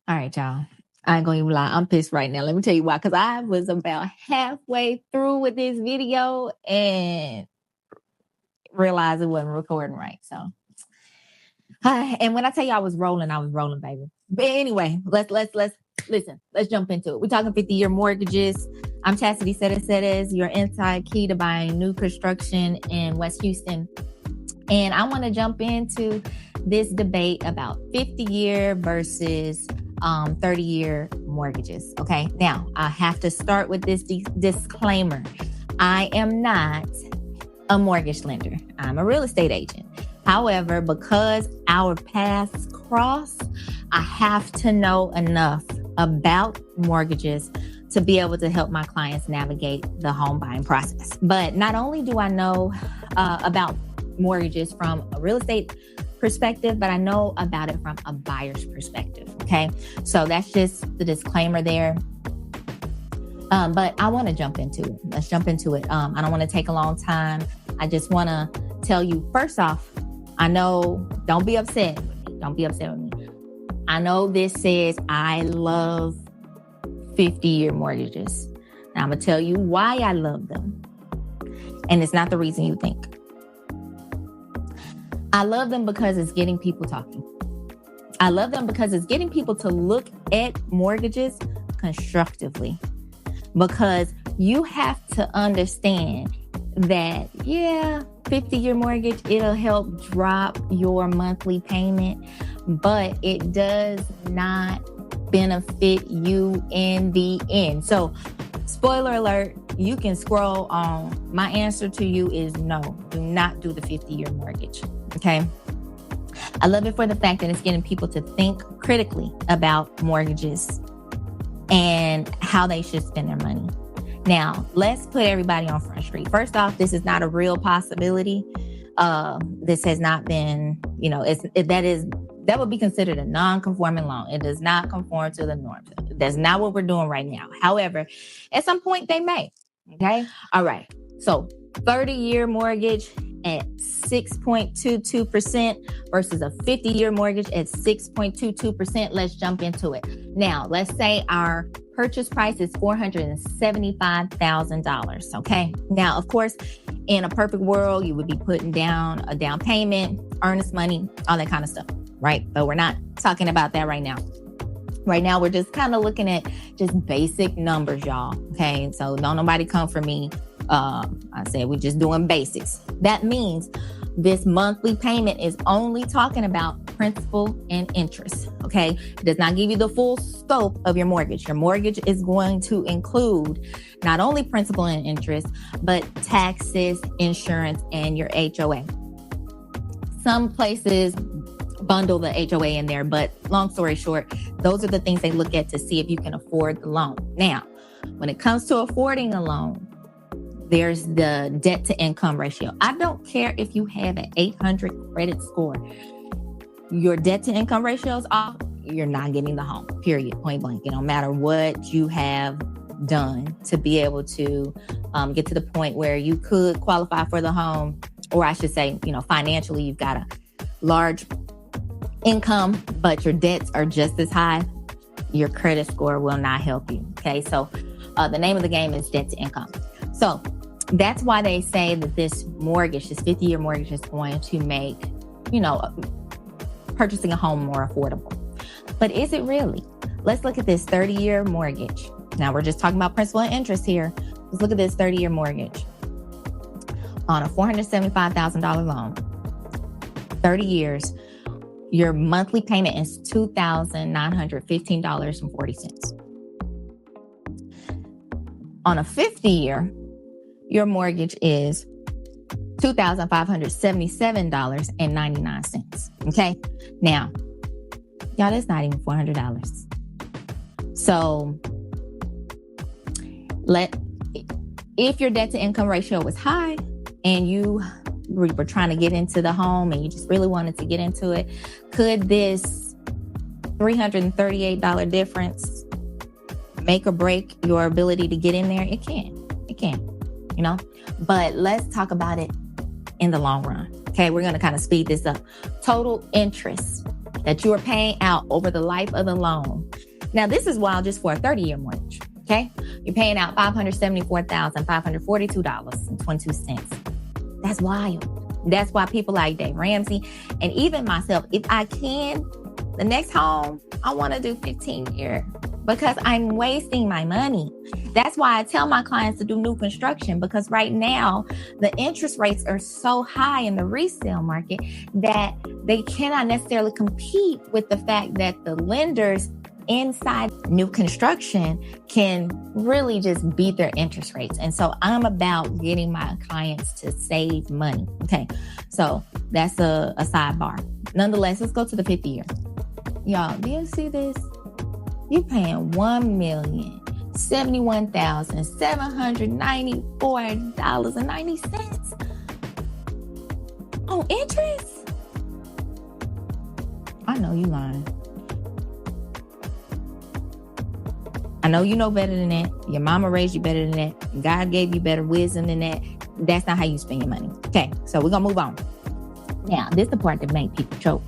All right, y'all. I ain't gonna even lie. I'm pissed right now. Let me tell you why. Because I was about halfway through with this video and realized it wasn't recording right. So, and when I tell you I was rolling, baby. But anyway, let's listen. Let's jump into it. We're talking 50-year mortgages. I'm Chastity Sedes, your inside key to buying new construction in West Houston. And I want to jump into this debate about 50-year versus 30-year mortgages. Okay. Now, I have to start with this disclaimer. I am not a mortgage lender. I'm a real estate agent. However, because our paths cross, I have to know enough about mortgages to be able to help my clients navigate the home buying process. But not only do I know about mortgages from a real estate perspective, but I know about it from a buyer's perspective. Okay. So that's just the disclaimer there. But I want to jump into it. Let's jump into it. I don't want to take a long time. I just want to tell you, first off, I know, don't be upset with me. Don't be upset with me. I know this says I love 50-year mortgages. Now I'm going to tell you why I love them. And it's not the reason you think. I love them because it's getting people talking. I love them because it's getting people to look at mortgages constructively. Because you have to understand that, 50-year mortgage, it'll help drop your monthly payment, but it does not benefit you in the end. So, spoiler alert, you can scroll on. My answer to you is no, do not do the 50-year mortgage. Okay. I love it for the fact that it's getting people to think critically about mortgages and how they should spend their money. Now, let's put everybody on Front Street. First off, this is not a real possibility. This has not been, that would be considered a non-conforming loan. It does not conform to the norms. That's not what we're doing right now. However, at some point they may. Okay. All right. So 30-year mortgage at 6.22% versus a 50-year mortgage at 6.22%. Let's jump into it. Now, let's say our purchase price is $475,000. Okay. Now, of course, in a perfect world, you would be putting down a down payment, earnest money, all that kind of stuff. Right. But we're not talking about that right now. Right now, we're just kind of looking at just basic numbers, y'all. Okay. So don't nobody come for me. I said we're just doing basics. That means this monthly payment is only talking about principal and interest. Okay. It does not give you the full scope of your mortgage. Your mortgage is going to include not only principal and interest, but taxes, insurance, and your HOA. Some places bundle the HOA in there, but long story short, those are the things they look at to see if you can afford the loan. Now, when it comes to affording a loan, there's the debt to income ratio. I don't care if you have an 800 credit score. Your debt to income ratio is off. You're not getting the home, period, point blank. It don't matter what you have done to be able to get to the point where you could qualify for the home, or I should say, financially, you've got a large income, but your debts are just as high. Your credit score will not help you. Okay. So the name of the game is debt to income. So that's why they say that this 50-year mortgage is going to make, purchasing a home more affordable. But is it really? Let's look at this 30-year mortgage. Now we're just talking about principal and interest here. Let's look at this 30-year mortgage on a $475,000 loan, 30 years. Your monthly payment is $2,915.40. On a 50-year, your mortgage is $2,577.99. Okay. Now, y'all, that's not even $400. So if your debt to income ratio was high and you were trying to get into the home and you just really wanted to get into it, could this $338 difference make or break your ability to get in there? It can, but let's talk about it in the long run. Okay. We're going to kind of speed this up. Total interest that you are paying out over the life of the loan. Now, this is wild just for a 30-year mortgage, okay? You're paying out $574,542.22. That's wild. That's why people like Dave Ramsey and even myself, if I can, the next home, I want to do 15-year because I'm wasting my money. That's why I tell my clients to do new construction, because right now the interest rates are so high in the resale market that they cannot necessarily compete with the fact that the lenders inside new construction can really just beat their interest rates. And so I'm about getting my clients to save money. Okay, so that's a sidebar. Nonetheless, let's go to the 50-year. Y'all, do you see this? You're paying $1,071,794.90 on interest. I know you lying. I know you know better than that. Your mama raised you better than that. God gave you better wisdom than that. That's not how you spend your money. Okay, so we're gonna move on. Now, this is the part that makes people choke.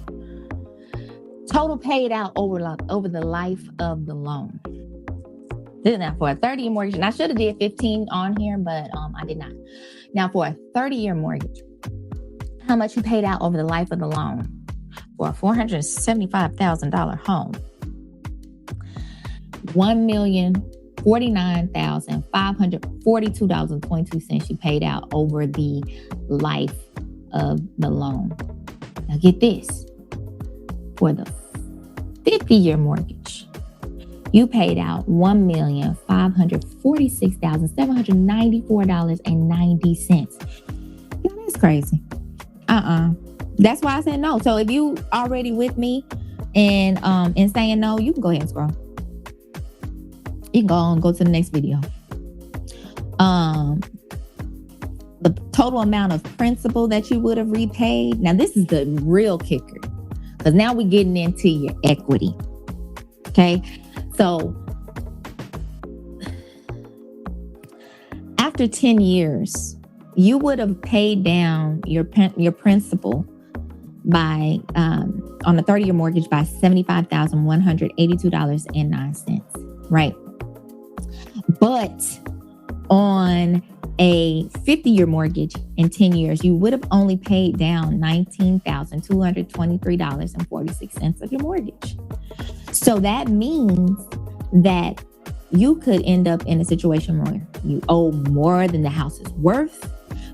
Total paid out over the life of the loan. This is now for a 30-year mortgage. And I should have did 15 on here, but I did not. Now, for a 30-year mortgage, how much you paid out over the life of the loan for a $475,000 home? $1,049,542.22 you paid out over the life of the loan. Now get this. For the 50-year mortgage, you paid out $1,546,794.90. Yeah, that's crazy. That's why I said no. So if you already with me and saying no, you can go ahead and scroll. You can go to the next video. The total amount of principal that you would have repaid. Now, this is the real kicker. Because now we're getting into your equity. Okay. So after 10 years, you would have paid down your principal by on a 30-year mortgage by $75,182.09. Right. But on a 50-year mortgage in 10 years, you would have only paid down $19,223.46 of your mortgage. So that means that you could end up in a situation where you owe more than the house is worth.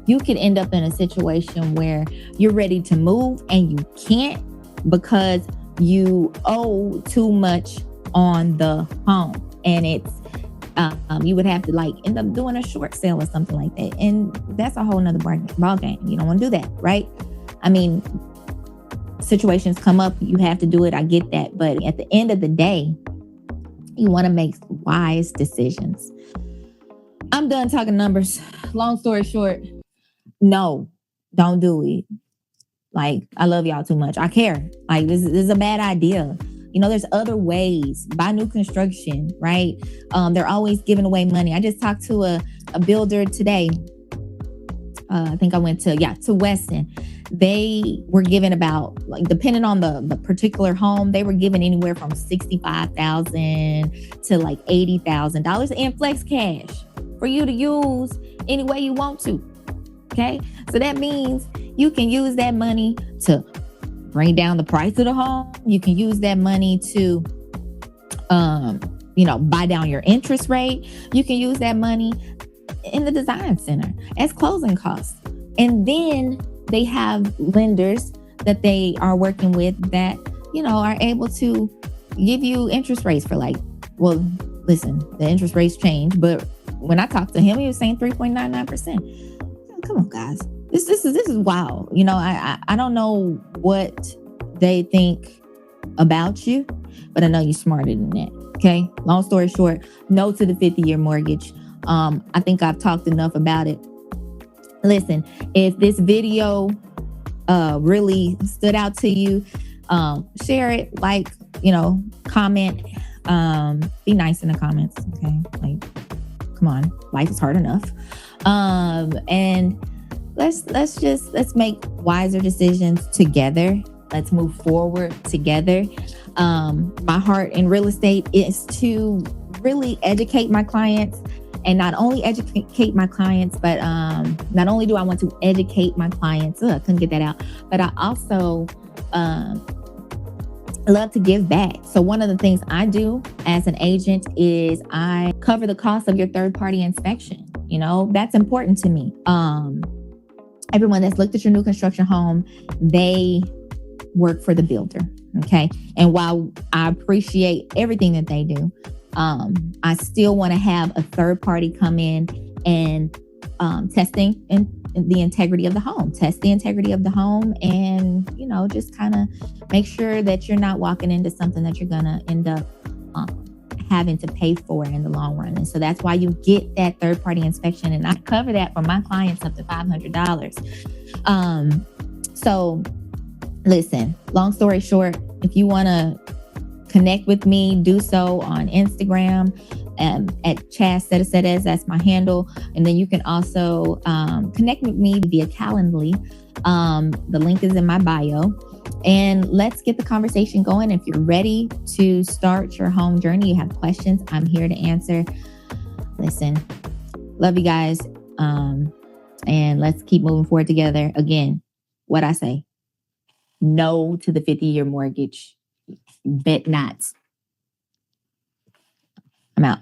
You could end up in a situation where you're ready to move and you can't because you owe too much on the home. And it's you would have to end up doing a short sale or something like that. And that's a whole nother ball game. You don't want to do that, right? I mean, situations come up, you have to do it. I get that. But at the end of the day, you want to make wise decisions. I'm done talking numbers. Long story short, no, don't do it. I love y'all too much. I care. This is a bad idea. There's other ways. Buy new construction, right? They're always giving away money. I just talked to a builder today. I think I went to Weston. They were giving about, depending on the particular home, they were giving anywhere from $65,000 to $80,000 in flex cash for you to use any way you want to. Okay, so that means you can use that money to bring down the price of the home. You can use that money to, buy down your interest rate. You can use that money in the design center as closing costs. And then they have lenders that they are working with that, are able to give you interest rates for listen, the interest rates change. But when I talked to him, he was saying 3.99%. Come on, guys. This is wild. I don't know what they think about you, but I know you're smarter than that. Okay. Long story short, no to the 50-year mortgage. I think I've talked enough about it. Listen, if this video really stood out to you, share it, comment, be nice in the comments. Okay. Come on, life is hard enough. And let's make wiser decisions together. Let's move forward together. My heart in real estate is to really educate my clients, and not only educate my clients, but not only do I want to educate my clients, I couldn't get that out, but I also love to give back. So one of the things I do as an agent is I cover the cost of your third-party inspection. You know, that's important to me. Everyone that's looked at your new construction home, they work for the builder. Okay. And while I appreciate everything that they do, I still want to have a third party come in and testing the integrity of the home, test the integrity of the home, and, you know, just kind of make sure that you're not walking into something that you're going to end up having to pay for in the long run. And so that's why you get that third party inspection. And I cover that for my clients up to $500. So listen, long story short, if you want to connect with me, do so on Instagram at Chaz, that's my handle. And then you can also connect with me via Calendly. The link is in my bio. And let's get the conversation going. If you're ready to start your home journey, you have questions, I'm here to answer. Listen, love you guys. And let's keep moving forward together. Again, what I say, no to the 50-year mortgage. Bet not. I'm out.